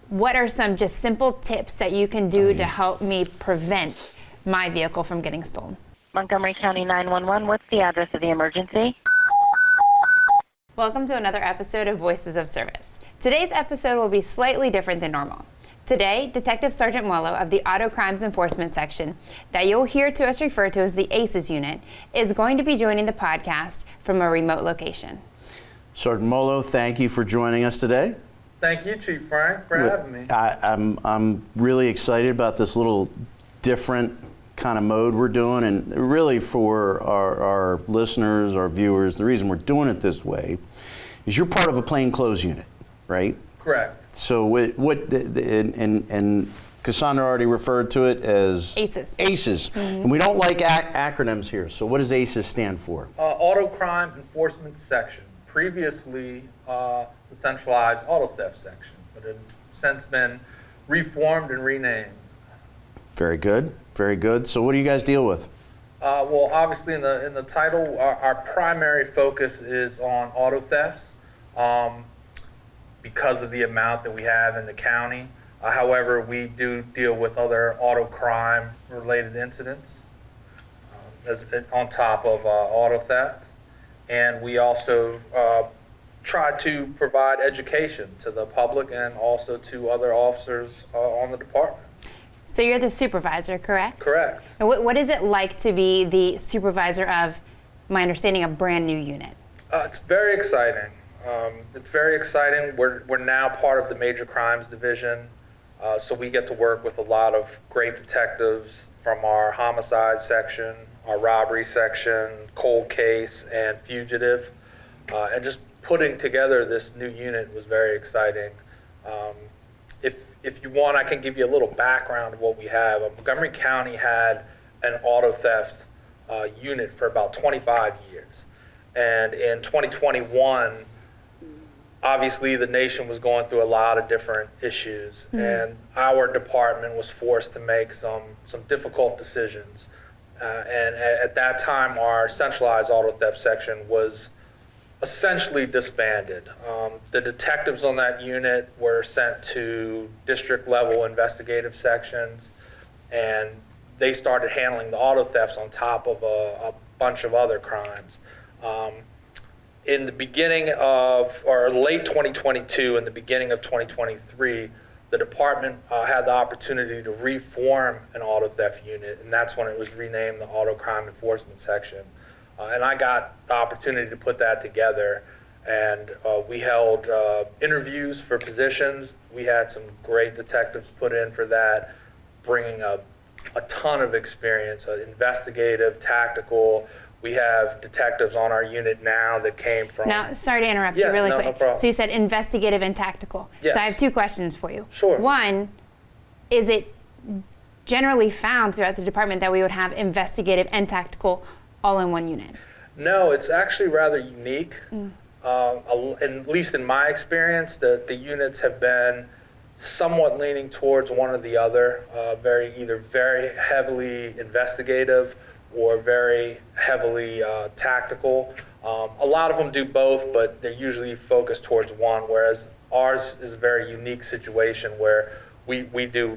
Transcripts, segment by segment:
what are some just simple tips that you can do to help me prevent my vehicle from getting stolen? Montgomery County 911, what's the address of the emergency? Welcome to another episode of Voices of Service. Today's episode will be slightly different than normal. Today, Detective Sergeant Muollo of the Auto Crimes Enforcement Section, that you'll hear to us referred to as the ACES unit, is going to be joining the podcast from a remote location. Sergeant Muollo, thank you for joining us today. Thank you, Chief Frank, for having me. I'm really excited about this little different kind of mode we're doing, and really for our listeners, our viewers, the reason we're doing it this way is you're part of a plainclothes unit, right? Correct. So and Cassandra already referred to it as ACES. ACES. Mm-hmm. And we don't like acronyms here. So what does ACES stand for? Auto Crime Enforcement Section. Previously, the Centralized Auto Theft Section, but it has since been reformed and renamed. Very good. Very good. So what do you guys deal with? Well, obviously in the title, our primary focus is on auto thefts because of the amount that we have in the county. However, we do deal with other auto crime related incidents on top of auto theft. And we also try to provide education to the public and also to other officers on the department. So you're the supervisor, correct? Correct. And what is it like to be the supervisor of, my understanding, a brand new unit? It's very exciting. It's very exciting. We're now part of the Major Crimes Division, so we get to work with a lot of great detectives from our homicide section, our robbery section, cold case, and fugitive. And just putting together this new unit was very exciting. If you want, I can give you a little background of what we have. Montgomery County had an auto theft unit for about 25 years. And in 2021, obviously the nation was going through a lot of different issues. Mm-hmm. And our department was forced to make some difficult decisions. And at that time, our centralized auto theft section was essentially disbanded. The detectives on that unit were sent to district level investigative sections, and they started handling the auto thefts on top of a bunch of other crimes. In the beginning of, or late 2022 and the beginning of 2023, the department had the opportunity to reform an auto theft unit, and that's when it was renamed the Auto Crime Enforcement Section. And I got the opportunity to put that together, and we held interviews for positions. We had some great detectives put in for that, bringing a ton of experience, investigative, tactical. We have detectives on our unit now that came from... Now, sorry to interrupt you really quick. No problem. So you said investigative and tactical. Yes. So I have two questions for you. Sure. One, is it generally found throughout the department that we would have investigative and tactical all in one unit? No, it's actually rather unique. At least in my experience, the units have been somewhat leaning towards one or the other, either very heavily investigative or very heavily tactical. A lot of them do both, but they're usually focused towards one, whereas ours is a very unique situation where we do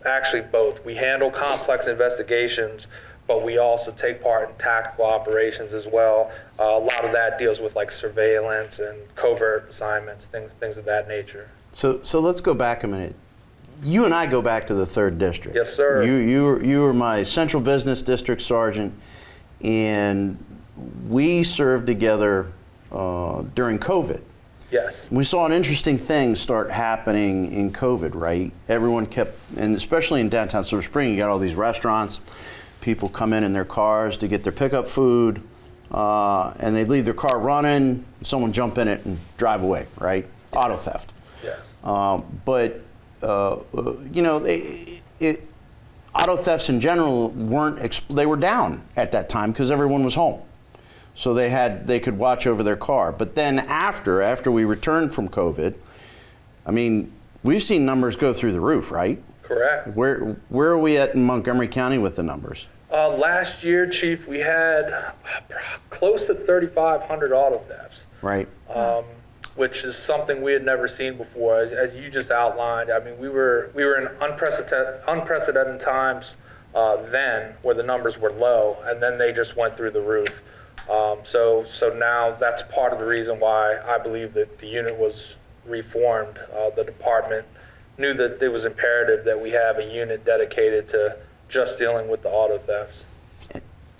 actually both. We handle complex investigations, but we also take part in tactical operations as well. A lot of that deals with like surveillance and covert assignments, things of that nature. So let's go back a minute. You and I go back to the 3rd District. Yes, sir. You were my Central Business District Sergeant, and we served together during COVID. Yes. We saw an interesting thing start happening in COVID, right? Everyone kept, and especially in downtown Silver Spring, you got all these restaurants. People come in their cars to get their pickup food, and they leave their car running, someone jump in it and drive away, right? Yes. Auto theft. Yes. But auto thefts in general they were down at that time because everyone was home. So they could watch over their car. But then after we returned from COVID, I mean, we've seen numbers go through the roof, right? Correct. Where are we at in Montgomery County with the numbers? Last year, Chief, we had close to 3,500 auto thefts. Right. which is something we had never seen before. As you just outlined, I mean, we were in unprecedented times then, where the numbers were low, and then they just went through the roof. So now that's part of the reason why I believe that the unit was reformed. The department knew that it was imperative that we have a unit dedicated to just dealing with the auto thefts.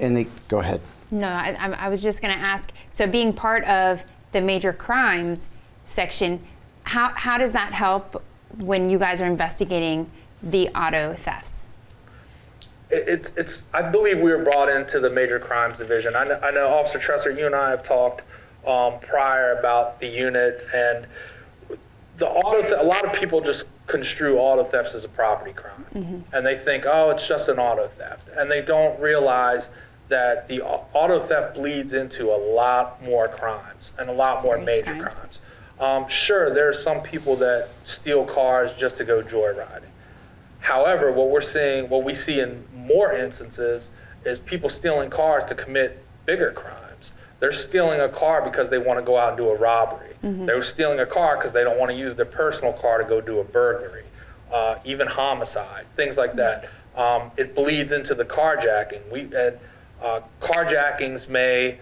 And go ahead. No, I was just going to ask, so being part of the major crimes section, how does that help when you guys are investigating the auto thefts? I believe we were brought into the major crimes division. I know Officer Tresser, you and I have talked prior about the unit, and the a lot of people just construe auto thefts as a property crime. And they think, oh, it's just an auto theft. And they don't realize that the auto theft bleeds into a lot more crimes and a lot more major crimes. Sure, there are some people that steal cars just to go joyriding. However, what we see in more instances is people stealing cars to commit bigger crimes. They're stealing a car because they want to go out and do a robbery. They're stealing a car because they don't want to use their personal car to go do a burglary, even homicide, things like that. It bleeds into the carjacking. Carjackings may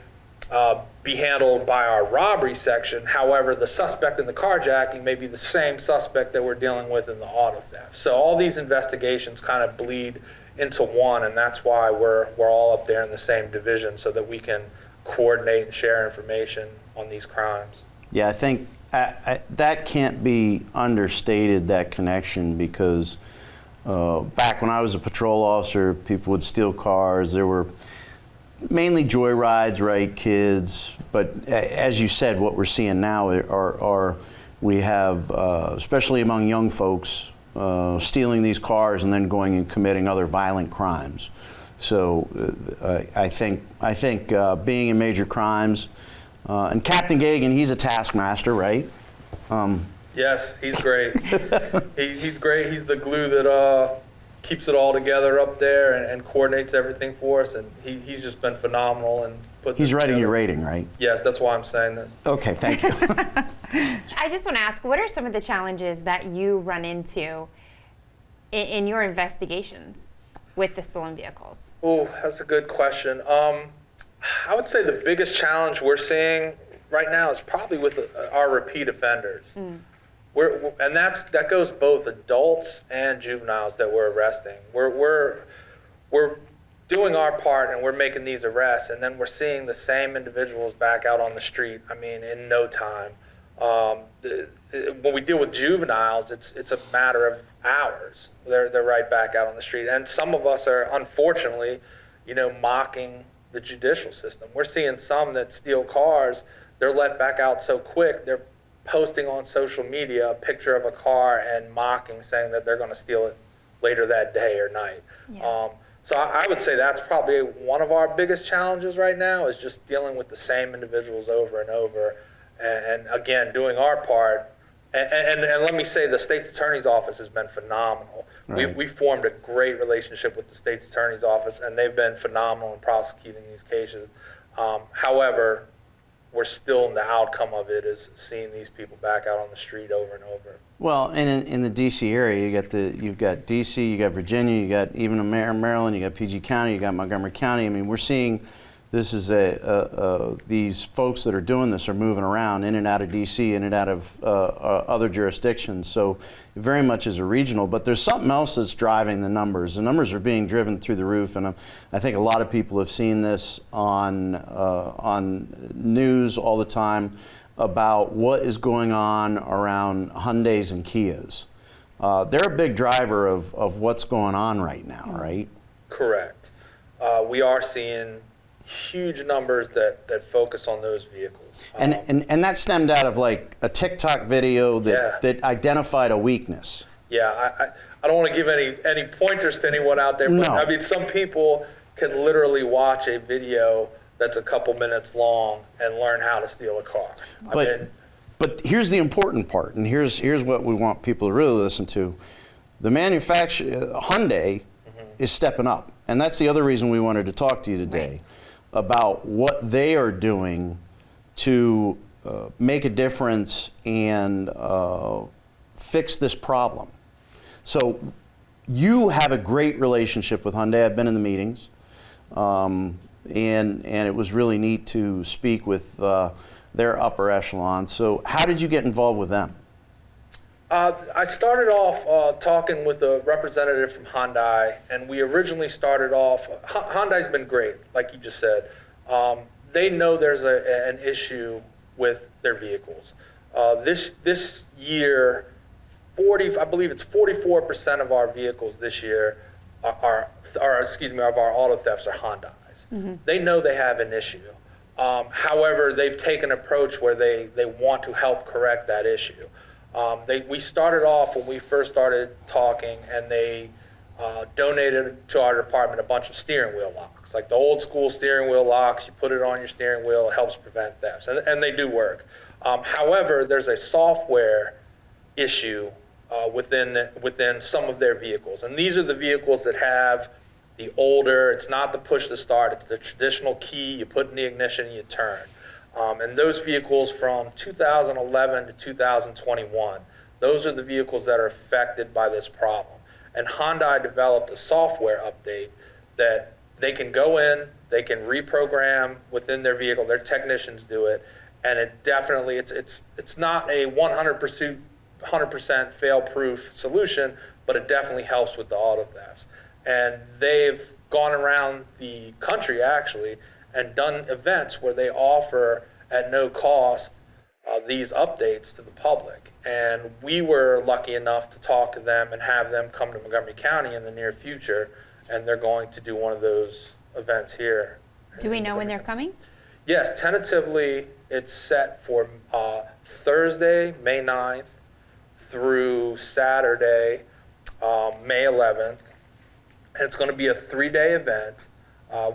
be handled by our robbery section. However, the suspect in the carjacking may be the same suspect that we're dealing with in the auto theft. So all these investigations kind of bleed into one, and that's why we're all up there in the same division, so that we can coordinate and share information on these crimes. Yeah, I think that can't be understated, that connection, because back when I was a patrol officer, people would steal cars. There were mainly joyrides, right, kids. But as you said, what we're seeing now are we have, especially among young folks, stealing these cars and then going and committing other violent crimes. So I think being in major crimes, and Captain Gagan, he's a taskmaster, right? Yes, he's great. He's great. He's the glue that keeps it all together up there and coordinates everything for us. And he's just been phenomenal. And he's writing your rating, right? Yes, that's why I'm saying this. Okay, thank you. I just want to ask, what are some of the challenges that you run into in your investigations with the stolen vehicles? Oh, that's a good question. I would say the biggest challenge we're seeing right now is probably with our repeat offenders. And that goes both adults and juveniles that we're arresting. We're doing our part and we're making these arrests, and then we're seeing the same individuals back out on the street. I mean, in no time. When we deal with juveniles, it's a matter of hours. They're right back out on the street, and some of us are unfortunately, mocking the judicial system. We're seeing some that steal cars. They're let back out so quick. They're posting on social media a picture of a car and mocking, saying that they're going to steal it later that day or night. Yeah. So I would say that's probably one of our biggest challenges right now, is just dealing with the same individuals over and over, and again, doing our part. And let me say, the state's attorney's office has been phenomenal. Right. We formed a great relationship with the state's attorney's office, and they've been phenomenal in prosecuting these cases. However, we're still in the outcome of it is seeing these people back out on the street over and over. Well, and in the D.C. area, you've got D.C., you got Virginia, you got even Maryland, you got PG County, you got Montgomery County. I mean, we're seeing this is these folks that are doing this are moving around in and out of D.C., in and out of other jurisdictions. So it very much is a regional, but there's something else that's driving the numbers. The numbers are being driven through the roof, and I think a lot of people have seen this on news all the time about what is going on around Hyundais and Kias. They're a big driver of what's going on right now, right? Correct. We are seeing huge numbers that focus on those vehicles. And that stemmed out of like a TikTok video that identified a weakness. Yeah, I don't want to give any pointers to anyone out there, but no. I mean, some people can literally watch a video that's a couple minutes long and learn how to steal a car. But here's the important part, and here's what we want people to really listen to. The manufacturer, Hyundai, is stepping up. And that's the other reason we wanted to talk to you today. Right. About what they are doing to make a difference and fix this problem. So you have a great relationship with Hyundai. I've been in the meetings, and it was really neat to speak with their upper echelon. So how did you get involved with them? I started off talking with a representative from Hyundai, and we originally started off. Hyundai's been great, like you just said. They know there's an issue with their vehicles. This year, I believe it's 44% of our vehicles this year of our auto thefts are Hyundais. Mm-hmm. They know they have an issue. However, they've taken an approach where they want to help correct that issue. We started off when we first started talking, and they donated to our department a bunch of steering wheel locks, like the old school steering wheel locks. You put it on your steering wheel, it helps prevent thefts, and they do work. However, there's a software issue within some of their vehicles, and these are the vehicles that have the older. It's not the push to start; it's the traditional key. You put in the ignition, you turn. And those vehicles from 2011 to 2021, those are the vehicles that are affected by this problem. And Hyundai developed a software update that they can go in, they can reprogram within their vehicle. Their technicians do it, and it definitely it's not a 100% fail-proof solution, but it definitely helps with the auto thefts. And they've gone around the country actually and done events where they offer at no cost these updates to the public. And we were lucky enough to talk to them and have them come to Montgomery County in the near future, and they're going to do one of those events here. Do we know when they're coming? Yes, tentatively it's set for Thursday, May 9th through Saturday, May 11th. And it's going to be a 3-day event.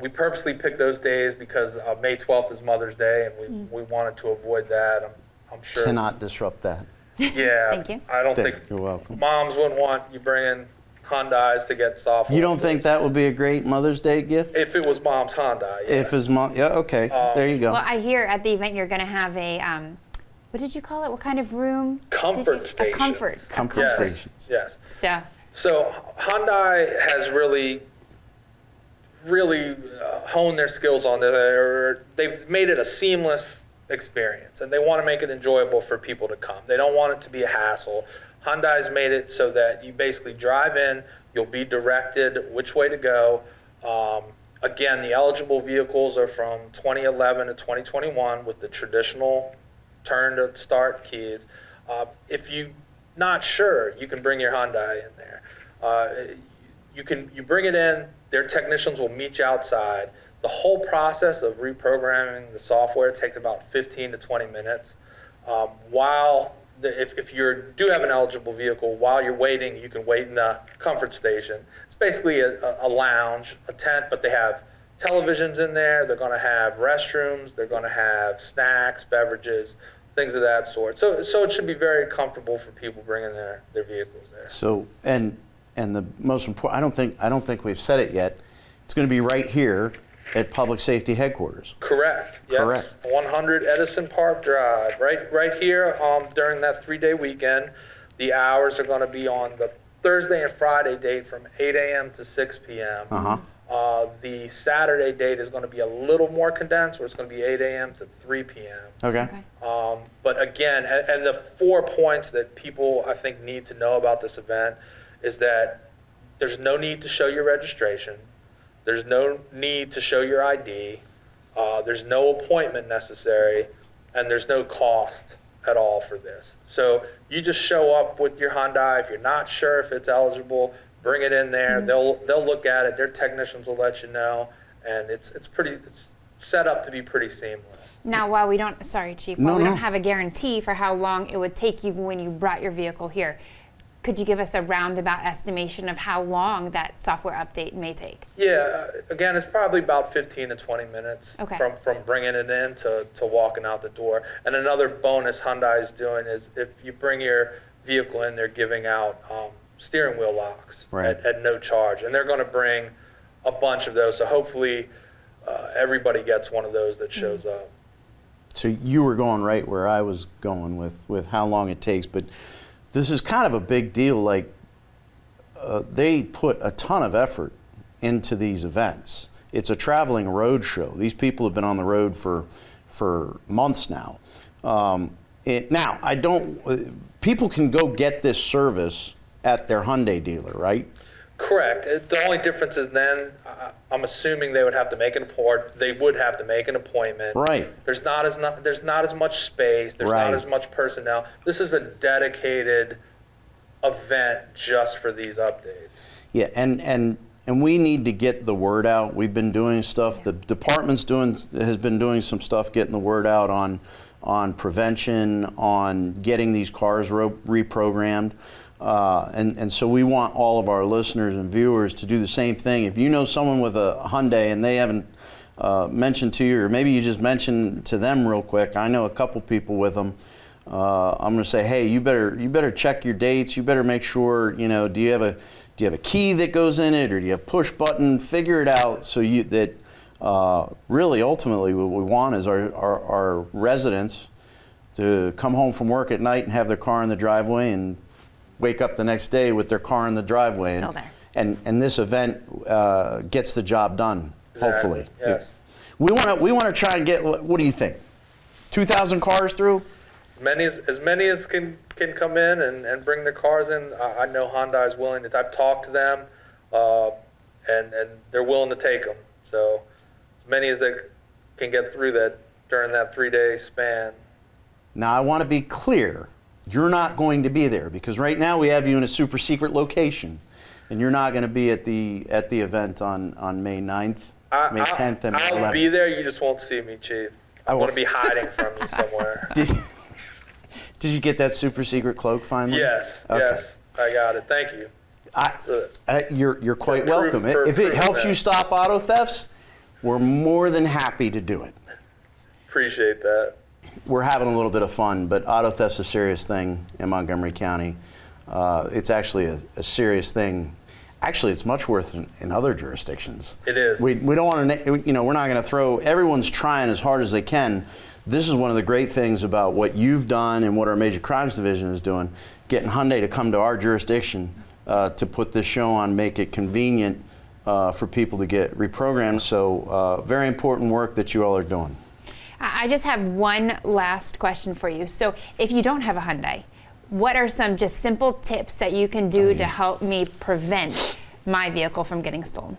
We purposely picked those days because May 12th is Mother's Day, and we wanted to avoid that. I'm sure. Cannot disrupt that. Yeah. Thank you. I don't think You're welcome. moms wouldn't want you bringing Hyundais to get software. You don't think that would be a great Mother's Day gift? If it was mom's Hyundai. Yeah. If his mom, yeah, okay, there you go. Well, I hear at the event you're going to have a, what did you call it? What kind of room? Comfort A station. comfort Stations. Yes. So Hyundai has really honed their skills on this. They've made it a seamless experience, and they want to make it enjoyable for people to come. They don't want it to be a hassle. Hyundai's made it so that you basically drive in, you'll be directed which way to go. Again, the eligible vehicles are from 2011 to 2021 with the traditional turn to start keys. If you're not sure, you can bring your Hyundai in there. You bring it in, their technicians will meet you outside. The whole process of reprogramming the software takes about 15 to 20 minutes. If you do have an eligible vehicle, while you're waiting, you can wait in the comfort station. It's basically a lounge, a tent, but they have televisions in there. They're going to have restrooms. They're going to have snacks, beverages, things of that sort. So it should be very comfortable for people bringing their vehicles there. So and the most important, I don't think we've said it yet. It's going to be right here at Public Safety Headquarters. Correct. Yes. Correct. 100 Edison Park Drive. Right here during that 3-day weekend. The hours are going to be on the Thursday and Friday date from 8 a.m. to 6 p.m. Uh-huh. The Saturday date is going to be a little more condensed, where it's going to be 8 a.m. to 3 p.m. Okay. But again, and the 4 points that people, I think, need to know about this event is that there's no need to show your registration. There's no need to show your ID. There's no appointment necessary, and there's no cost at all for this. So you just show up with your Hyundai. If you're not sure if it's eligible, bring it in there. Mm-hmm. They'll look at it. Their technicians will let you know, and it's set up to be pretty seamless. now while we don't, sorry Chief, while we don't have a guarantee for how long it would take you when you brought your vehicle here, could you give us a roundabout estimation of how long that software update may take? Yeah, again, it's probably about 15 to 20 minutes from bringing it in to walking out the door. And another bonus Hyundai is doing is if you bring your vehicle in, they're giving out steering wheel locks at no charge. And they're going to bring a bunch of those. So hopefully everybody gets one of those that shows up. So you were going right where I was going with how long it takes, but this is kind of a big deal. Like they put a ton of effort into these events. It's a traveling road show. These people have been on the road for months now. People can go get this service at their Hyundai dealer, right? Correct. The only difference is then I'm assuming they would have to make an appointment. They would have to make an appointment. Right. There's not as much space. There's Right. not as much personnel. This is a dedicated event just for these updates. Yeah, and we need to get the word out. We've been doing stuff. The department's has been doing some stuff, getting the word out on prevention, on getting these cars reprogrammed. And so we want all of our listeners and viewers to do the same thing. If you know someone with a Hyundai and they haven't mentioned to you, or maybe you just mentioned to them real quick, I know a couple people with them. I'm going to say, hey, you better check your dates. You better make sure, do you have a key that goes in it, or do you have push button? Figure it out so really ultimately what we want is our residents to come home from work at night and have their car in the driveway and wake up the next day with their car in the driveway. Still there. And this event gets the job done, Exactly. hopefully. Yes. We want to try and get, what do you think? 2,000 cars through? As many as can come in and bring their cars in. I know Hyundai is willing to. I've talked to them, and they're willing to take them. So as many as they can get through that during that 3-day span. Now I want to be clear. You're not going to be there because right now we have you in a super secret location, and you're not going to be at the event on May 9th, May 10th, and May 11th. I'll be there. You just won't see me, Chief. I'm going to be hiding from you somewhere. Did you get that super secret cloak finally? Yes. Okay. Yes, I got it. Thank you. You're quite For welcome. proof- If it for helps that. you stop auto thefts, we're more than happy to do it. Appreciate that. We're having a little bit of fun, but auto theft's a serious thing in Montgomery County. It's actually a serious thing. Actually, it's much worse in other jurisdictions. It is. We don't want to, we're not going to throw, everyone's trying as hard as they can. This is one of the great things about what you've done and what our Major Crimes Division is doing, getting Hyundai to come to our jurisdiction to put this show on, make it convenient for people to get reprogrammed. So very important work that you all are doing. I just have one last question for you. So if you don't have a Hyundai, what are some just simple tips that you can do to help me prevent my vehicle from getting stolen?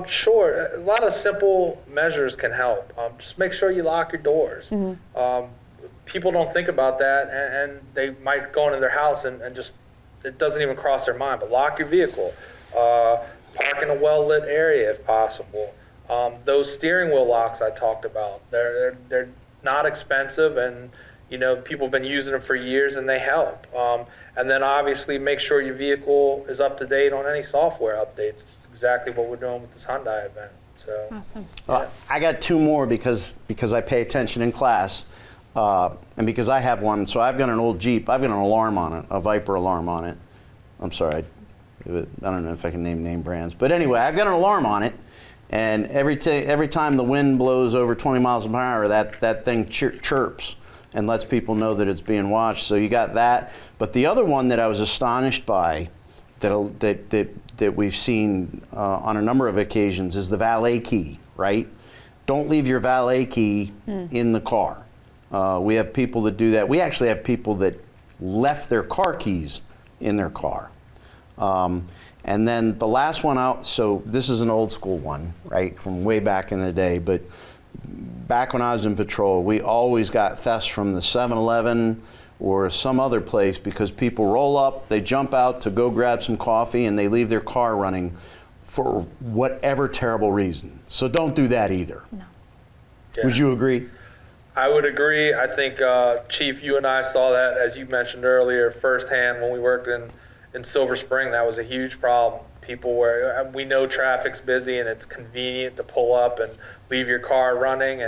Sure. A lot of simple measures can help. Just make sure you lock your doors. People don't think about that, and they might go into their house and just, it doesn't even cross their mind, but lock your vehicle. Park in a well-lit area if possible. Those steering wheel locks I talked about, they're not expensive, and people have been using them for years and they help. And then obviously make sure your vehicle is up to date on any software updates. Exactly what we're doing with this Hyundai event. So Awesome. I got two more because I pay attention in class, and because I have one. So I've got an old Jeep. I've got an alarm on it, a Viper alarm on it. I'm sorry, I don't know if I can name brands, but anyway, I've got an alarm on it, and every time the wind blows over 20 miles per hour, that thing chirps and lets people know that it's being watched. So you got that. But the other one that I was astonished by, that we've seen on a number of occasions, is the valet key, right? Don't leave your valet key in the car. We have people that do that. We actually have people that left their car keys in their car. And then the last one out, so this is an old school one, right, from way back in the day, but back when I was in patrol, we always got thefts from the 7-Eleven or some other place because people roll up, they jump out to go grab some coffee, and they leave their car running for whatever terrible reason. So don't do that either. No. Yeah. Would you agree? I would agree. I think, Chief, you and I saw that, as you mentioned earlier, firsthand when we worked in Silver Spring. That was a huge problem. We know traffic's busy and it's convenient to pull up and leave your car running,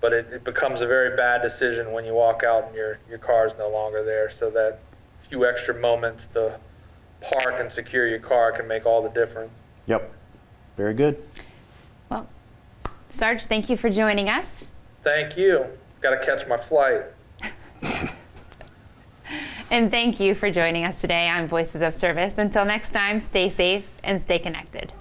but it becomes a very bad decision when you walk out and your car is no longer there. So that few extra moments to park and secure your car can make all the difference. Yep. Very good. Well, Sarge, thank you for joining us. Thank you. Got to catch my flight. And thank you for joining us today on Voices of Service. Until next time, stay safe and stay connected.